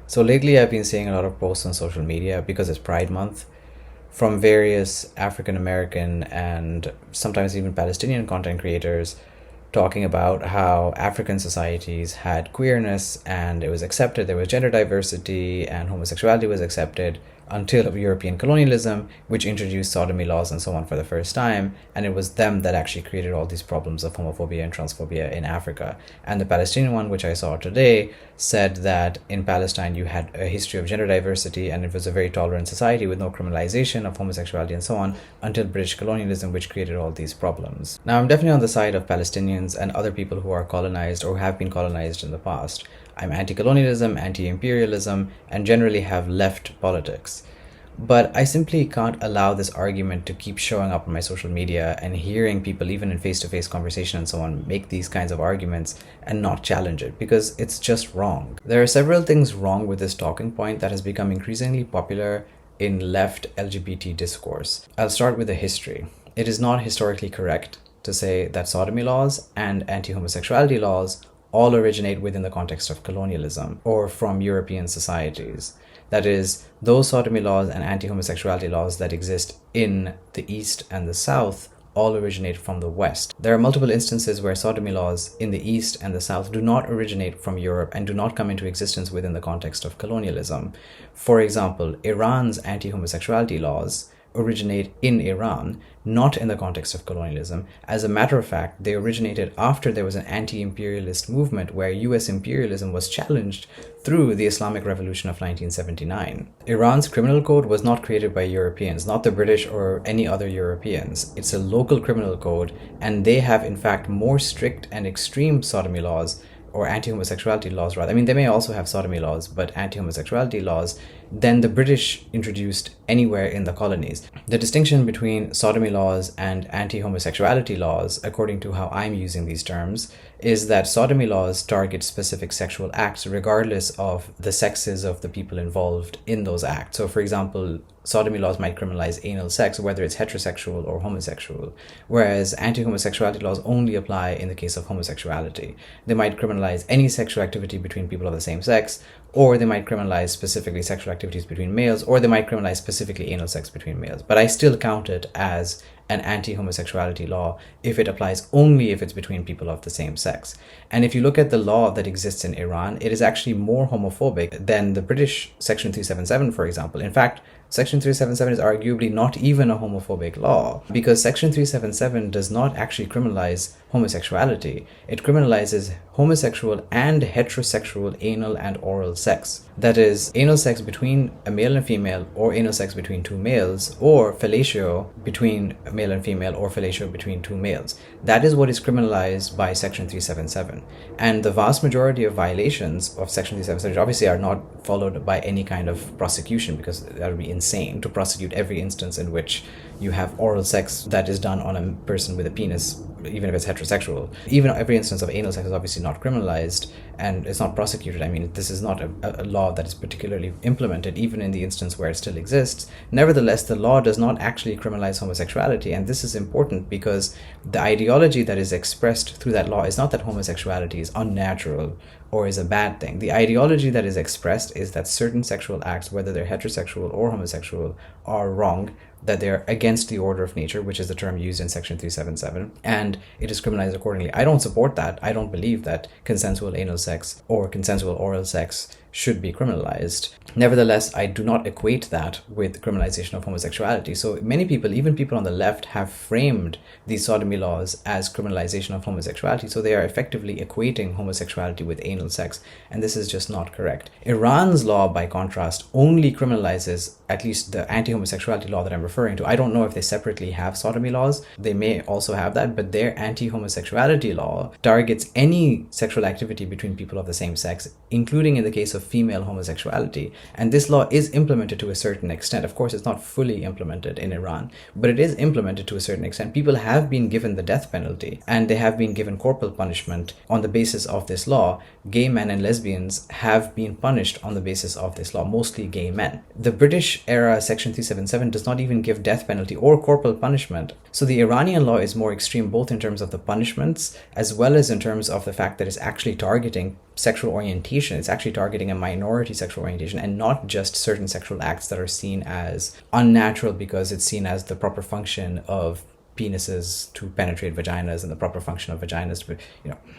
So lately I've been seeing a lot of posts on social media because it's Pride Month from various African American and sometimes even Palestinian content creators talking about how African societies had queerness and it was accepted, there was gender diversity and homosexuality was accepted until European colonialism, which introduced sodomy laws and so on for the first time. And it was them that actually created all these problems of homophobia and transphobia in Africa. And the Palestinian one, which I saw today, said that in Palestine you had a history of gender diversity and it was a very tolerant society with no criminalization of homosexuality and so on until British colonialism, which created all these problems. Now, I'm definitely on the side of Palestinians and other people who are colonized or have been colonized in the past. I'm anti-colonialism, anti-imperialism, and generally have left politics. But I simply can't allow this argument to keep showing up on my social media and hearing people, even in face-to-face conversation and so on, make these kinds of arguments and not challenge it, because it's just wrong. There are several things wrong with this talking point that has become increasingly popular in left LGBT discourse. I'll start with the history. It is not historically correct to say that sodomy laws and anti-homosexuality laws all originate within the context of colonialism or from European societies. That is, those sodomy laws and anti-homosexuality laws that exist in the East and the South all originate from the West. There are multiple instances where sodomy laws in the East and the South do not originate from Europe and do not come into existence within the context of colonialism. For example, Iran's anti-homosexuality laws originate in Iran, not in the context of colonialism. As a matter of fact, they originated after there was an anti-imperialist movement where US imperialism was challenged through the Islamic Revolution of 1979. Iran's criminal code was not created by Europeans, not the British or any other Europeans. It's a local criminal code, and they have in fact more strict and extreme sodomy laws or anti-homosexuality laws rather. I mean, they may also have sodomy laws, but anti-homosexuality laws than the British introduced anywhere in the colonies. The distinction between sodomy laws and anti-homosexuality laws, according to how I'm using these terms, is that sodomy laws target specific sexual acts regardless of the sexes of the people involved in those acts. So for example, sodomy laws might criminalize anal sex, whether it's heterosexual or homosexual, whereas anti-homosexuality laws only apply in the case of homosexuality. They might criminalize any sexual activity between people of the same sex, or they might criminalize specifically sexual activities between males, or they might criminalize specifically anal sex between males. But I still count it as an anti-homosexuality law if it applies only if it's between people of the same sex. And if you look at the law that exists in Iran, it is actually more homophobic than the British Section 377, for example. In fact, Section 377 is arguably not even a homophobic law because Section 377 does not actually criminalize homosexuality. It criminalizes homosexual and heterosexual anal and oral sex. That is, anal sex between a male and female, or anal sex between two males, or fellatio between a male and female, or fellatio between two males. That is what is criminalized by Section 377. And the vast majority of violations of Section 377 obviously are not followed by any kind of prosecution, because that would be insane to prosecute every instance in which you have oral sex that is done on a person with a penis, even if it's heterosexual. Even every instance of anal sex is obviously not criminalized and it's not prosecuted. I mean, this is not a law that is particularly implemented, even in the instance where it still exists. Nevertheless, the law does not actually criminalize homosexuality, and this is important because the ideology that is expressed through that law is not that homosexuality is unnatural or is a bad thing. The ideology that is expressed is that certain sexual acts, whether they're heterosexual or homosexual, are wrong, that they're against the order of nature, which is the term used in Section 377, and it is criminalized accordingly. I don't support that. I don't believe that consensual anal sex or consensual oral sex should be criminalized. Nevertheless, I do not equate that with criminalization of homosexuality. So many people, even people on the left, have framed these sodomy laws as criminalization of homosexuality. So they are effectively equating homosexuality with anal sex, and this is just not correct. Iran's law, by contrast, only criminalizes, at least the anti-homosexuality law that I'm referring to. I don't know if they separately have sodomy laws. They may also have that, but their anti-homosexuality law targets any sexual activity between people of the same sex, including in the case of female homosexuality. And this law is implemented to a certain extent. Of course, it's not fully implemented in Iran, but it is implemented to a certain extent. People have been given the death penalty and they have been given corporal punishment on the basis of this law. Gay men and lesbians have been punished on the basis of this law, mostly gay men. The British era Section 377 does not even give death penalty or corporal punishment. So the Iranian law is more extreme, both in terms of the punishments as well as in terms of the fact that it's actually targeting sexual orientation. It's actually targeting a minority sexual orientation and not just certain sexual acts that are seen as unnatural because it's seen as the proper function of penises to penetrate vaginas and the proper function of vaginas to,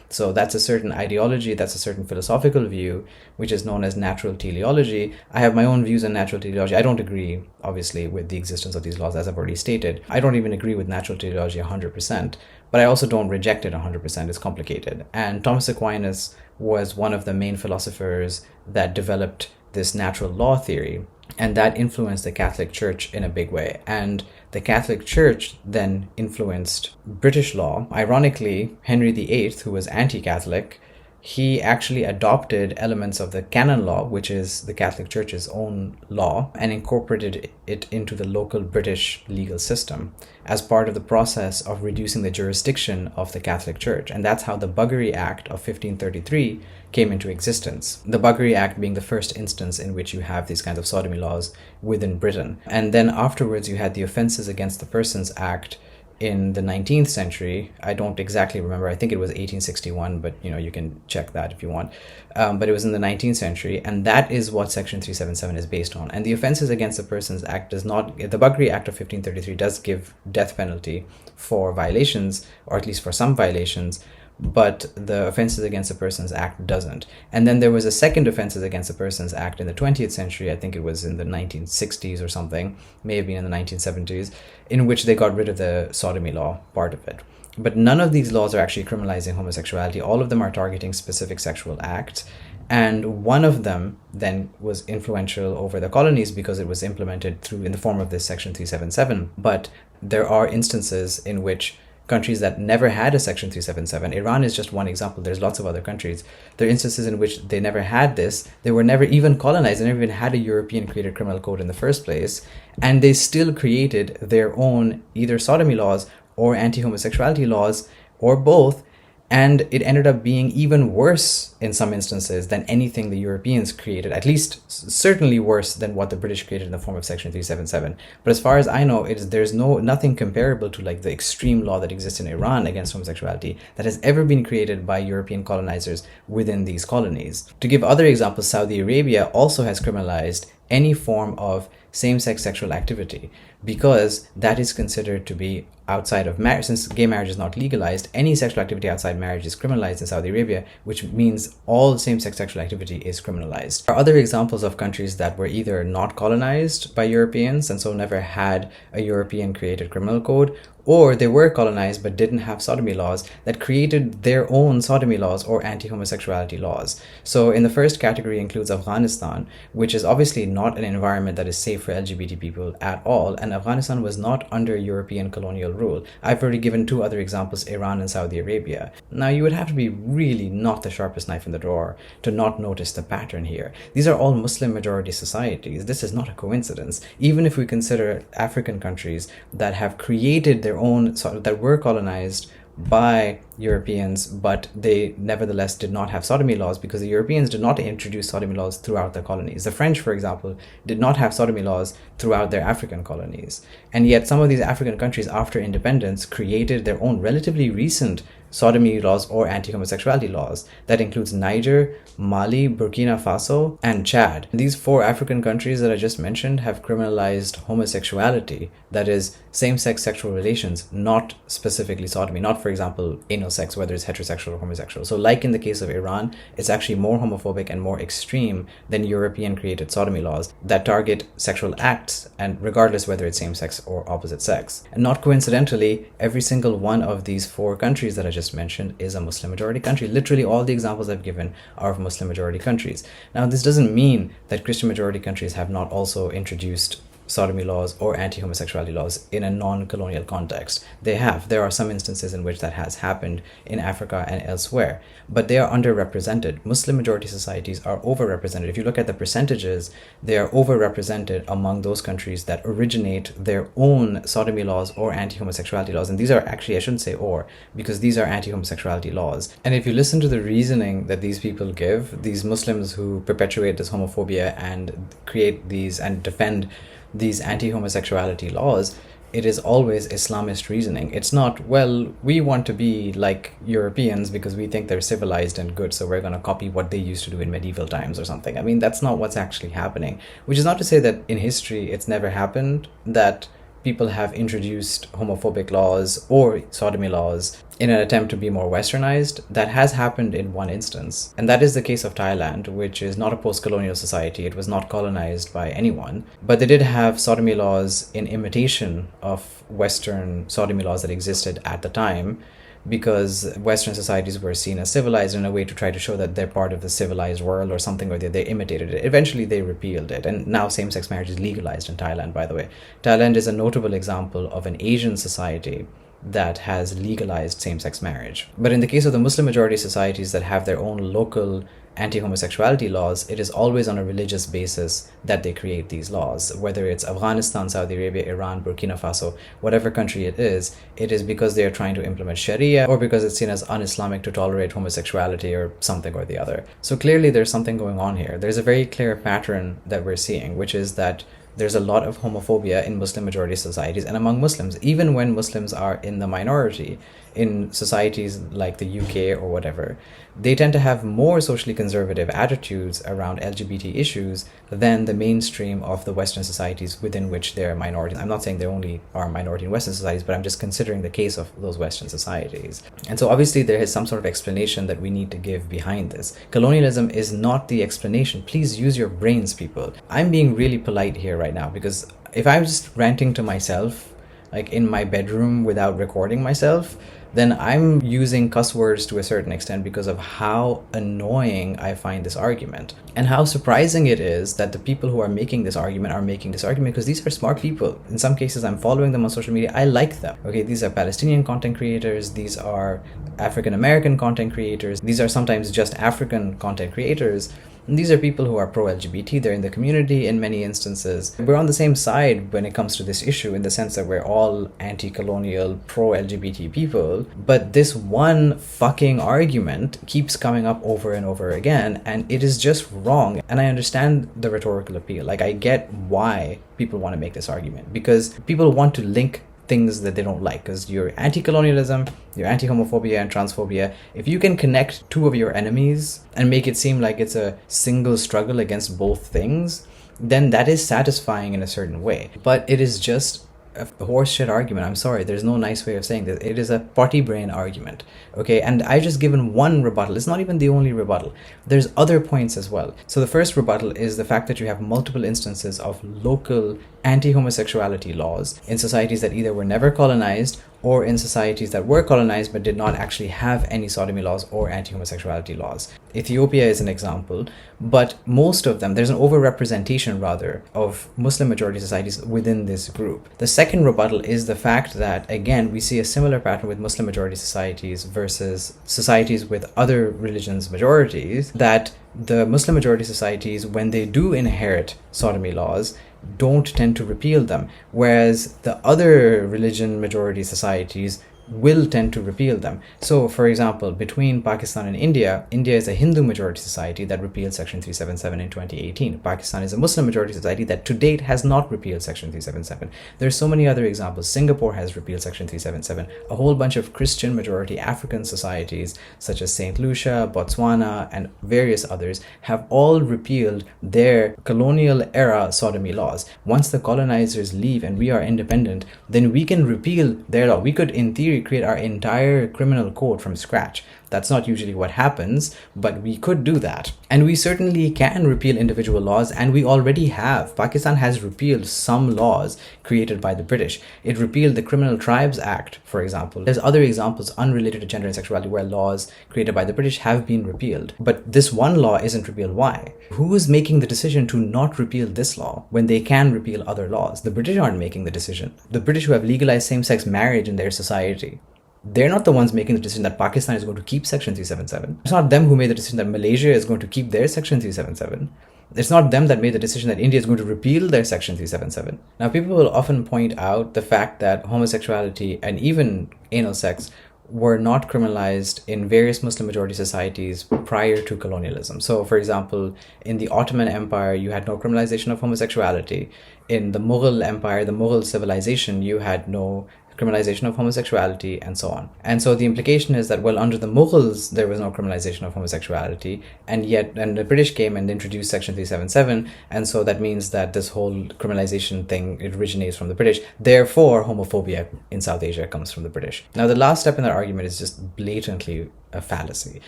so that's a certain ideology, that's a certain philosophical view, which is known as natural teleology. I have my own views on natural teleology. I don't agree, obviously, with the existence of these laws, as I've already stated. I don't even agree with natural teleology 100%, but I also don't reject it 100%. It's complicated. And Thomas Aquinas was one of the main philosophers that developed this natural law theory, and that influenced the Catholic Church in a big way. And the Catholic Church then influenced British law. Ironically, Henry VIII, who was anti-Catholic, he actually adopted elements of the canon law, which is the Catholic Church's own law, and incorporated it into the local British legal system as part of the process of reducing the jurisdiction of the Catholic Church. And that's how the Buggery Act of 1533 came into existence. The Buggery Act being the first instance in which you have these kinds of sodomy laws within Britain. And then afterwards you had the Offences Against the Persons Act in the 19th century. I don't exactly remember. I think it was 1861, but you can check that if you want. But it was in the 19th century, and that is what Section 377 is based on. And the Offences Against the Persons Act does not, the Buggery Act of 1533 does give death penalty for violations, or at least for some violations, but the Offences Against the Persons Act doesn't. And then there was a second Offences Against the Persons Act in the 20th century, I think it was in the 1960s or something, may have been in the 1970s, in which they got rid of the sodomy law part of it. But none of these laws are actually criminalizing homosexuality. All of them are targeting specific sexual acts. And one of them then was influential over the colonies because it was implemented in the form of this Section 377. But there are instances in which countries that never had a Section 377, Iran is just one example, there's lots of other countries, there are instances in which they never had this, they were never even colonized, they never even had a European created criminal code in the first place, and they still created their own either sodomy laws or anti-homosexuality laws, or both, and it ended up being even worse in some instances than anything the Europeans created, at least certainly worse than what the British created in the form of Section 377. But as far as I know, there's nothing comparable to like the extreme law that exists in Iran against homosexuality that has ever been created by European colonizers within these colonies. To give other examples, Saudi Arabia also has criminalized any form of same-sex sexual activity because that is considered to be outside of marriage. Since gay marriage is not legalized, any sexual activity outside marriage is criminalized in Saudi Arabia, which means all same-sex sexual activity is criminalized. There are other examples of countries that were either not colonized by Europeans and so never had a European created criminal code, or they were colonized but didn't have sodomy laws that created their own sodomy laws or anti-homosexuality laws. So in the first category includes Afghanistan, which is obviously not an environment that is safe for LGBT people at all, and Afghanistan was not under European colonial rule. I've already given two other examples, Iran and Saudi Arabia. Now you would have to be really not the sharpest knife in the drawer to not notice the pattern here. These are all Muslim majority societies. This is not a coincidence. Even if we consider African countries that have created their own, that were colonized by Europeans, but they nevertheless did not have sodomy laws because the Europeans did not introduce sodomy laws throughout their colonies. The French, for example, did not have sodomy laws throughout their African colonies. And yet some of these African countries after independence created their own relatively recent sodomy laws or anti-homosexuality laws. That includes Niger, Mali, Burkina Faso, and Chad. These four African countries that I just mentioned have criminalized homosexuality, that is, same-sex sexual relations, not specifically sodomy, not, for example, anal sex, whether it's heterosexual or homosexual. So like in the case of Iran, it's actually more homophobic and more extreme than European-created sodomy laws that target sexual acts, and regardless whether it's same-sex or opposite sex. And not coincidentally, every single one of these four countries that I just mentioned is a Muslim majority country. Literally all the examples I've given are of Muslim majority countries. Now this doesn't mean that Christian majority countries have not also introduced sodomy laws or anti-homosexuality laws in a non-colonial context. They have. There are some instances in which that has happened in Africa and elsewhere, but they are underrepresented. Muslim majority societies are overrepresented. If you look at the percentages, they are overrepresented among those countries that originate their own sodomy laws or anti-homosexuality laws. And these are actually, I shouldn't say or, because these are anti-homosexuality laws. And if you listen to the reasoning that these people give, these Muslims who perpetuate this homophobia and create these and defend these anti-homosexuality laws, it is always Islamist reasoning. It's not, well, we want to be like Europeans because we think they're civilized and good, so we're going to copy what they used to do in medieval times or something. I mean, that's not what's actually happening. Which is not to say that in history it's never happened that people have introduced homophobic laws or sodomy laws in an attempt to be more westernized. That has happened in one instance, and that is the case of Thailand, which is not a post-colonial society. It was not colonized by anyone, but they did have sodomy laws in imitation of Western sodomy laws that existed at the time, because Western societies were seen as civilized in a way to try to show that they're part of the civilized world or something, or they imitated it. Eventually they repealed it, and now same-sex marriage is legalized in Thailand, by the way. Thailand is a notable example of an Asian society that has legalized same-sex marriage. But in the case of the Muslim majority societies that have their own local anti-homosexuality laws, it is always on a religious basis that they create these laws. Whether it's Afghanistan, Saudi Arabia, Iran, Burkina Faso, whatever country it is because they are trying to implement Sharia, or because it's seen as un-Islamic to tolerate homosexuality or something or the other. So clearly there's something going on here. There's a very clear pattern that we're seeing, which is that there's a lot of homophobia in Muslim majority societies and among Muslims, even when Muslims are in the minority. In societies like the UK or whatever, they tend to have more socially conservative attitudes around LGBT issues than the mainstream of the Western societies within which they're minorities. I'm not saying they only are minority in Western societies, but I'm just considering the case of those Western societies. And so obviously there is some sort of explanation that we need to give behind this. Colonialism is not the explanation. Please use your brains, people. I'm being really polite here right now, because if I'm just ranting to myself, like in my bedroom without recording myself, then I'm using cuss words to a certain extent because of how annoying I find this argument. And how surprising it is that the people who are making this argument because these are smart people. In some cases, I'm following them on social media. I like them. Okay, these are Palestinian content creators. These are African American content creators. These are sometimes just African content creators. And these are people who are pro-LGBT. They're in the community in many instances. We're on the same side when it comes to this issue, in the sense that we're all anti-colonial, pro-LGBT people. But this one fucking argument keeps coming up over and over again, and it is just wrong. And I understand the rhetorical appeal. Like, I get why people want to make this argument, because people want to link things that they don't like, because you're anti-colonialism, you're anti-homophobia and transphobia. If you can connect two of your enemies and make it seem like it's a single struggle against both things, then that is satisfying in a certain way. But it is just a horseshit argument. I'm sorry, there's no nice way of saying this. It is a potty brain argument. Okay, and I just given one rebuttal. It's not even the only rebuttal. There's other points as well. So the first rebuttal is the fact that you have multiple instances of local anti-homosexuality laws in societies that either were never colonized, or in societies that were colonized but did not actually have any sodomy laws or anti-homosexuality laws. Ethiopia is an example, but most of them, there's an overrepresentation rather of Muslim majority societies within this group. The second rebuttal is the fact that, again, we see a similar pattern with Muslim majority societies versus societies with other religions majorities, that the Muslim majority societies, when they do inherit sodomy laws, don't tend to repeal them, whereas the other religion majority societies will tend to repeal them. So, for example, between Pakistan and India, India is a Hindu majority society that repealed Section 377 in 2018. Pakistan is a Muslim majority society that to date has not repealed Section 377. There's so many other examples. Singapore has repealed Section 377. A whole bunch of Christian majority African societies, such as St. Lucia, Botswana, and various others, have all repealed their colonial-era sodomy laws. Once the colonizers leave and we are independent, then we can repeal their law. We could, in theory, create our entire criminal code from scratch. That's not usually what happens, but we could do that. And we certainly can repeal individual laws, and we already have. Pakistan has repealed some laws created by the British. It repealed the Criminal Tribes Act, for example. There's other examples unrelated to gender and sexuality where laws created by the British have been repealed. But this one law isn't repealed. Why? Who is making the decision to not repeal this law when they can repeal other laws? The British aren't making the decision. The British, who have legalized same-sex marriage in their society, they're not the ones making the decision that Pakistan is going to keep Section 377. It's not them who made the decision that Malaysia is going to keep their Section 377. It's not them that made the decision that India is going to repeal their Section 377. Now, people will often point out the fact that homosexuality and even anal sex were not criminalized in various Muslim majority societies prior to colonialism. So, for example, in the Ottoman Empire, you had no criminalization of homosexuality. In the Mughal Empire, the Mughal civilization, you had no criminalization of homosexuality, and so on. And so the implication is that, well, under the Mughals, there was no criminalization of homosexuality, and the British came and introduced Section 377, and so that means that this whole criminalization thing, it originates from the British. Therefore, homophobia in South Asia comes from the British. Now, the last step in that argument is just blatantly a fallacy,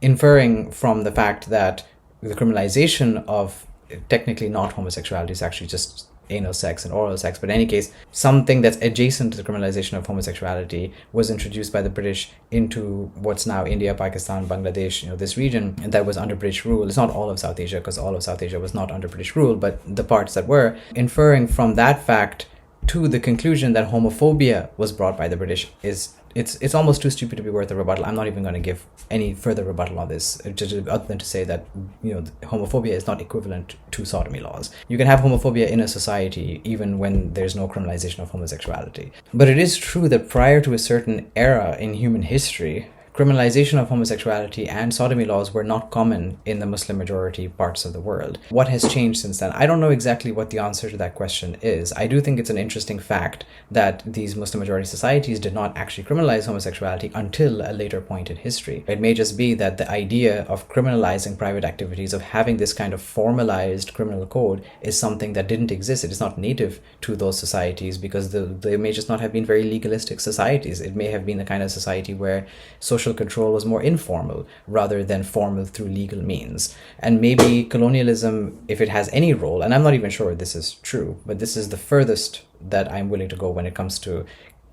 inferring from the fact that the criminalization of technically not homosexuality is actually just anal sex and oral sex, but in any case, something that's adjacent to the criminalization of homosexuality was introduced by the British into what's now India, Pakistan, Bangladesh, this region, and that was under British rule. It's not all of South Asia, because all of South Asia was not under British rule, but the parts that were, inferring from that fact to the conclusion that homophobia was brought by the British it's almost too stupid to be worth a rebuttal. I'm not even going to give any further rebuttal on this, other than to say that homophobia is not equivalent to sodomy laws. You can have homophobia in a society even when there's no criminalization of homosexuality. But it is true that prior to a certain era in human history, criminalization of homosexuality and sodomy laws were not common in the Muslim majority parts of the world. What has changed since then? I don't know exactly what the answer to that question is. I do think it's an interesting fact that these Muslim majority societies did not actually criminalize homosexuality until a later point in history. It may just be that the idea of criminalizing private activities, of having this kind of formalized criminal code, is something that didn't exist. It is not native to those societies because they may just not have been very legalistic societies. It may have been a kind of society where social control was more informal rather than formal through legal means. And maybe colonialism, if it has any role, and I'm not even sure this is true, but this is the furthest that I'm willing to go when it comes to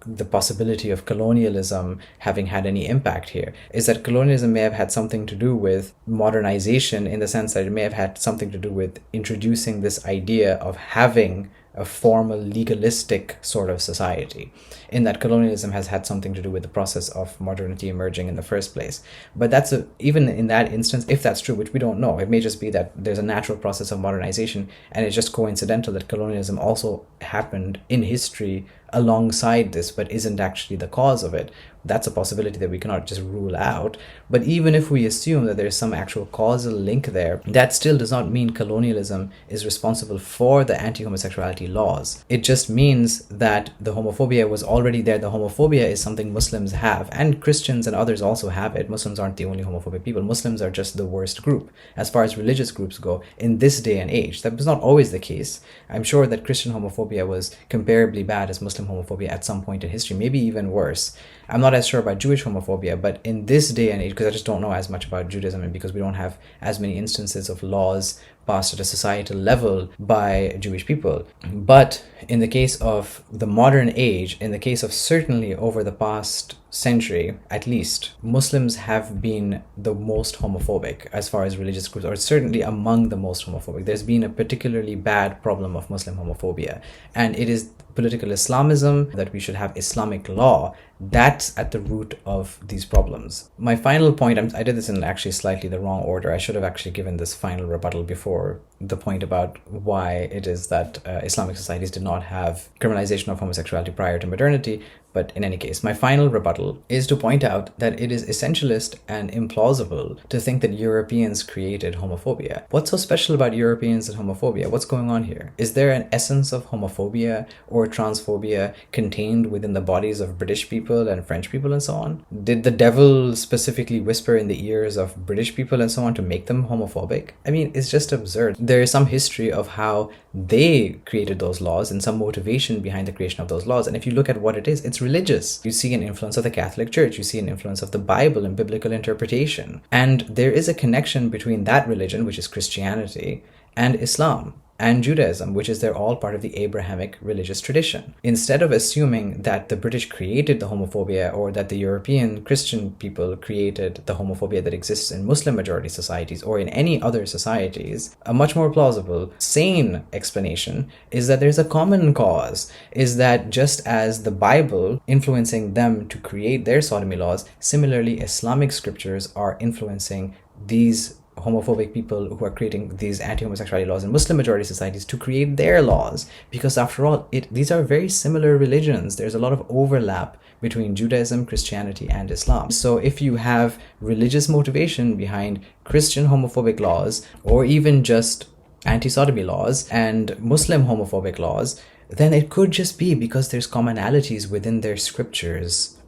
the possibility of colonialism having had any impact here, is that colonialism may have had something to do with modernization, in the sense that it may have had something to do with introducing this idea of having a formal legalistic sort of society, in that colonialism has had something to do with the process of modernity emerging in the first place. But even in that instance, if that's true, which we don't know, it may just be that there's a natural process of modernization, and it's just coincidental that colonialism also happened in history alongside this, but isn't actually the cause of it. That's a possibility that we cannot just rule out. But even if we assume that there's some actual causal link there, that still does not mean colonialism is responsible for the anti-homosexuality laws. It just means that the homophobia was already there. The homophobia is something Muslims have, and Christians and others also have it. Muslims aren't the only homophobic people. Muslims are just the worst group as far as religious groups go in this day and age. That was not always the case. I'm sure that Christian homophobia was comparably bad as Muslim homophobia at some point in history, maybe even worse. I'm not as sure about Jewish homophobia, but in this day and age, because I just don't know as much about Judaism, and because we don't have as many instances of laws passed at a societal level by Jewish people. But in the case of the modern age, in the case of certainly over the past century, at least, Muslims have been the most homophobic as far as religious groups, or certainly among the most homophobic. There's been a particularly bad problem of Muslim homophobia, and it is political Islamism, that we should have Islamic law, that's at the root of these problems. My final point, I did this in actually slightly the wrong order. I should have actually given this final rebuttal before the point about why it is that Islamic societies did not have criminalization of homosexuality prior to modernity. But in any case, my final rebuttal is to point out that it is essentialist and implausible to think that Europeans created homophobia. What's so special about Europeans and homophobia? What's going on here? Is there an essence of homophobia or transphobia contained within the bodies of British people and French people and so on? Did the devil specifically whisper in the ears of British people and so on to make them homophobic? I mean, it's just absurd. There is some history of how they created those laws and some motivation behind the creation of those laws. And if you look at what it is, it's religious. You see an influence of the Catholic Church. You see an influence of the Bible and biblical interpretation. And there is a connection between that religion, which is Christianity, and Islam and Judaism, which is they're all part of the Abrahamic religious tradition. Instead of assuming that the British created the homophobia, or that the European Christian people created the homophobia that exists in Muslim majority societies or in any other societies, a much more plausible, sane explanation is that there's a common cause, is that just as the Bible influencing them to create their sodomy laws, similarly Islamic scriptures are influencing these homophobic people who are creating these anti-homosexuality laws in Muslim majority societies to create their laws, because after all, these are very similar religions. There's a lot of overlap between Judaism, Christianity, and Islam. So if you have religious motivation behind Christian homophobic laws, or even just anti-sodomy laws and Muslim homophobic laws, then it could just be because there's commonalities within their scriptures.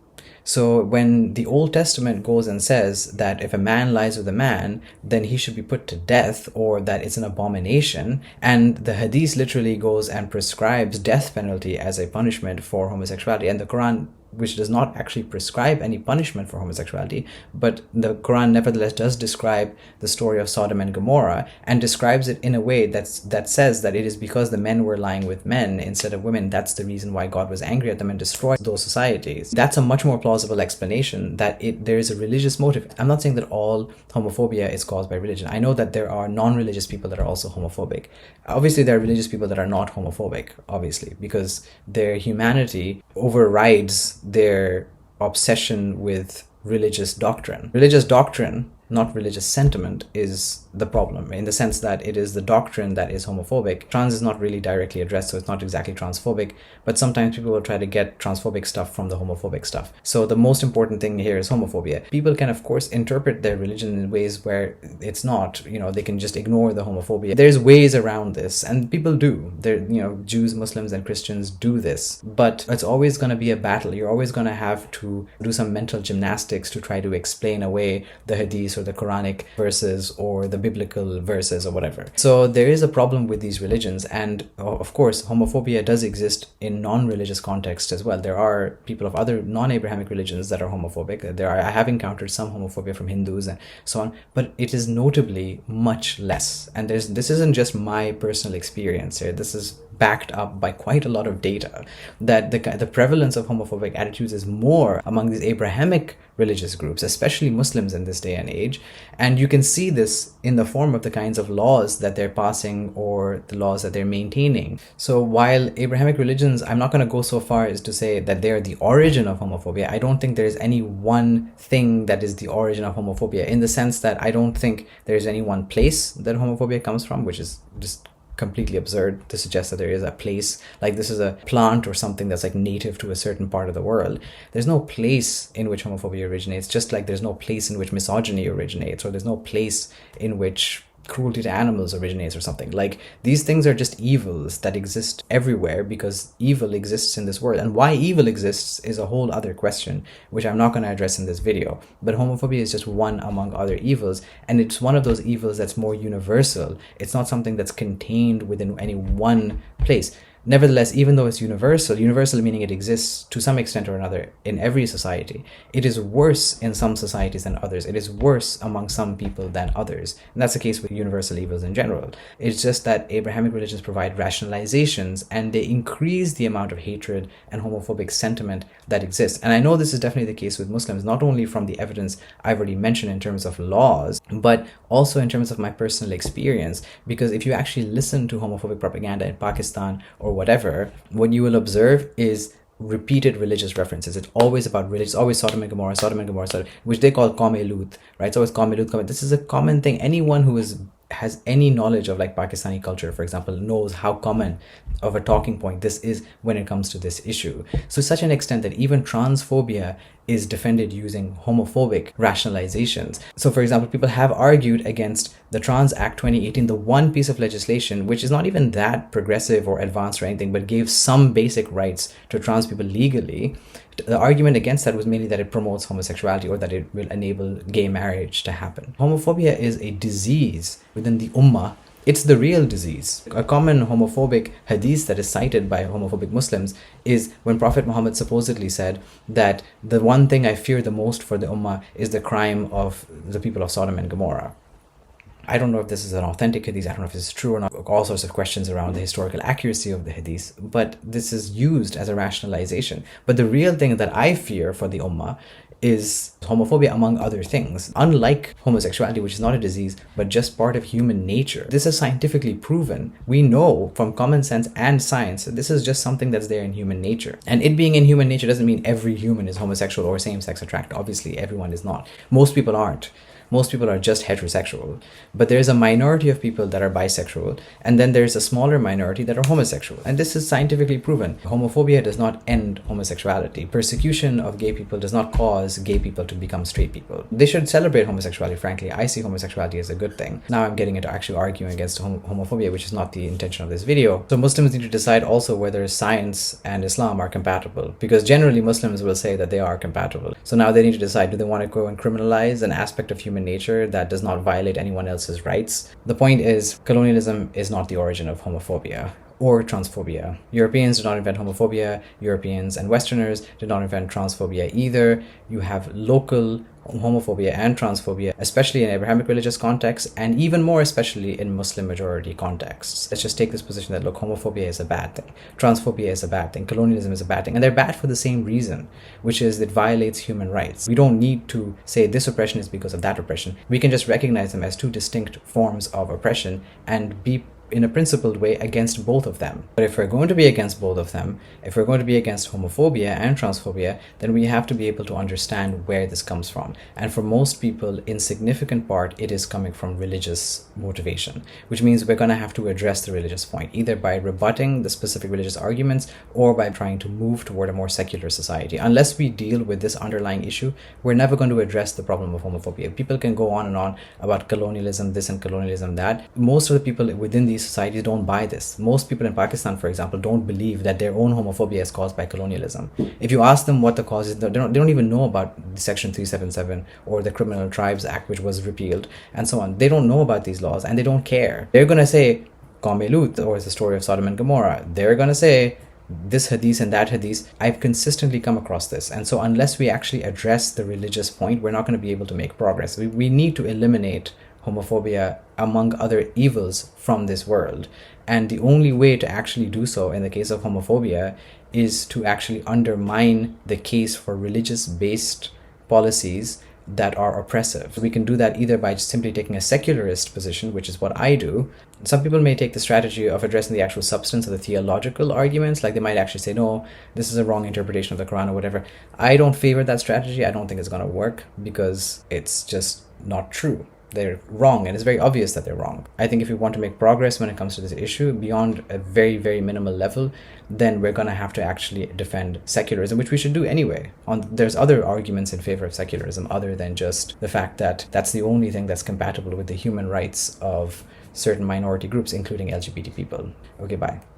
So when the Old Testament goes and says that if a man lies with a man, then he should be put to death, or that it's an abomination, and the Hadith literally goes and prescribes death penalty as a punishment for homosexuality, and the Quran, which does not actually prescribe any punishment for homosexuality, but the Quran nevertheless does describe the story of Sodom and Gomorrah, and describes it in a way that says that it is because the men were lying with men instead of women. That's the reason why God was angry at them and destroyed those societies. That's a much more plausible explanation, that there is a religious motive. I'm not saying that all homophobia is caused by religion. I know that there are non-religious people that are also homophobic. Obviously, there are religious people that are not homophobic, obviously, because their humanity overrides their obsession with religious doctrine. Religious doctrine, not religious sentiment, is the problem, in the sense that it is the doctrine that is homophobic. Trans is not really directly addressed, so it's not exactly transphobic, but sometimes people will try to get transphobic stuff from the homophobic stuff. So the most important thing here is homophobia. People can, of course, interpret their religion in ways where it's not, they can just ignore the homophobia. There's ways around this, and people do. Jews, Muslims, and Christians do this, but it's always going to be a battle. You're always going to have to do some mental gymnastics to try to explain away the hadith or the Quranic verses or the biblical verses or whatever. So there is a problem with these religions, and of course homophobia does exist in non-religious contexts as well. There are people of other non-Abrahamic religions that are homophobic. I have encountered some homophobia from Hindus and so on, but it is notably much less. And this isn't just my personal experience here. This is backed up by quite a lot of data, that the prevalence of homophobic attitudes is more among these Abrahamic religious groups, especially Muslims in this day and age. And you can see this in the form of the kinds of laws that they're passing or the laws that they're maintaining. So while Abrahamic religions, I'm not going to go so far as to say that they're the origin of homophobia. I don't think there's any one thing that is the origin of homophobia, in the sense that I don't think there's any one place that homophobia comes from, which is just completely absurd to suggest that there is a place, like this is a plant or something that's like native to a certain part of the world. There's no place in which homophobia originates, just like there's no place in which misogyny originates, or there's no place in which cruelty to animals originates or something. Like, these things are just evils that exist everywhere because evil exists in this world. And why evil exists is a whole other question, which I'm not going to address in this video. But homophobia is just one among other evils, and it's one of those evils that's more universal. It's not something that's contained within any one place. Nevertheless, even though it's universal meaning it exists to some extent or another in every society, it is worse in some societies than others. It is worse among some people than others. And that's the case with universal evils in general. It's just that Abrahamic religions provide rationalizations, and they increase the amount of hatred and homophobic sentiment that exists. And I know this is definitely the case with Muslims, not only from the evidence I've already mentioned in terms of laws, but also in terms of my personal experience. Because if you actually listen to homophobic propaganda in Pakistan or whatever, what you will observe is repeated religious references. It's always about religion. It's always Sodom and Gomorrah, which they call Qawm Lut, right? It's always Qawm Lut. This is a common thing. Anyone who has any knowledge of like Pakistani culture, for example, knows how common of a talking point this is when it comes to this issue. So such an extent that even transphobia is defended using homophobic rationalizations. So for example, people have argued against the Trans Act 2018, the one piece of legislation which is not even that progressive or advanced or anything, but gave some basic rights to trans people legally. The argument against that was mainly that it promotes homosexuality, or that it will enable gay marriage to happen. Homophobia is a disease within the ummah. It's the real disease. A common homophobic hadith that is cited by homophobic Muslims is when Prophet Muhammad supposedly said that the one thing I fear the most for the ummah is the crime of the people of Sodom and Gomorrah. I don't know if this is an authentic hadith, I don't know if this is true or not, all sorts of questions around the historical accuracy of the hadith, but this is used as a rationalization. But the real thing that I fear for the ummah is homophobia, among other things. Unlike homosexuality, which is not a disease, but just part of human nature. This is scientifically proven. We know from common sense and science that this is just something that's there in human nature. And it being in human nature doesn't mean every human is homosexual or same-sex attracted. Obviously, everyone is not. Most people aren't. most people are just heterosexual. But there's a minority of people that are bisexual, and then there's a smaller minority that are homosexual. And this is scientifically proven. Homophobia does not end homosexuality. Persecution of gay people does not cause gay people to become straight people. They should celebrate homosexuality, frankly. I see homosexuality as a good thing. Now I'm getting into actually arguing against homophobia, which is not the intention of this video. So Muslims need to decide also whether science and Islam are compatible, because generally Muslims will say that they are compatible. So now they need to decide, do they want to go and criminalize an aspect of human nature that does not violate anyone else's rights? The point is, colonialism is not the origin of homophobia or transphobia. Europeans did not invent homophobia. Europeans and Westerners did not invent transphobia either. You have local homophobia and transphobia, especially in Abrahamic religious contexts, and even more especially in Muslim majority contexts. Let's just take this position that, look, homophobia is a bad thing, transphobia is a bad thing, colonialism is a bad thing, and they're bad for the same reason, which is it violates human rights. We don't need to say this oppression is because of that oppression. We can just recognize them as two distinct forms of oppression and be in a principled way against both of them. But if we're going to be against both of them, if we're going to be against homophobia and transphobia, then we have to be able to understand where this comes from. And for most people, in significant part, it is coming from religious motivation, which means we're going to have to address the religious point, either by rebutting the specific religious arguments or by trying to move toward a more secular society. Unless we deal with this underlying issue, we're never going to address the problem of homophobia. People can go on and on about colonialism this and colonialism that. Most of the people within these societies don't buy this. Most people in Pakistan, for example, don't believe that their own homophobia is caused by colonialism. If you ask them what the cause is, they don't even know about Section 377 or the Criminal Tribes Act, which was repealed, and so on. They don't know about these laws and they don't care. They're going to say Qawm-e Lut, or it's the story of Sodom and Gomorrah. They're going to say this hadith and that hadith. I've consistently come across this. And so unless we actually address the religious point, we're not going to be able to make progress. We need to eliminate homophobia, among other evils, from this world. And the only way to actually do so in the case of homophobia is to actually undermine the case for religious-based policies that are oppressive. We can do that either by just simply taking a secularist position, which is what I do. Some people may take the strategy of addressing the actual substance of the theological arguments, like they might actually say, no, this is a wrong interpretation of the Quran or whatever. I don't favor that strategy. I don't think it's going to work because it's just not true. They're wrong, and it's very obvious that they're wrong. I think if we want to make progress when it comes to this issue beyond a very, very minimal level, then we're going to have to actually defend secularism, which we should do anyway. There's other arguments in favor of secularism other than just the fact that that's the only thing that's compatible with the human rights of certain minority groups, including LGBT people. Okay, bye.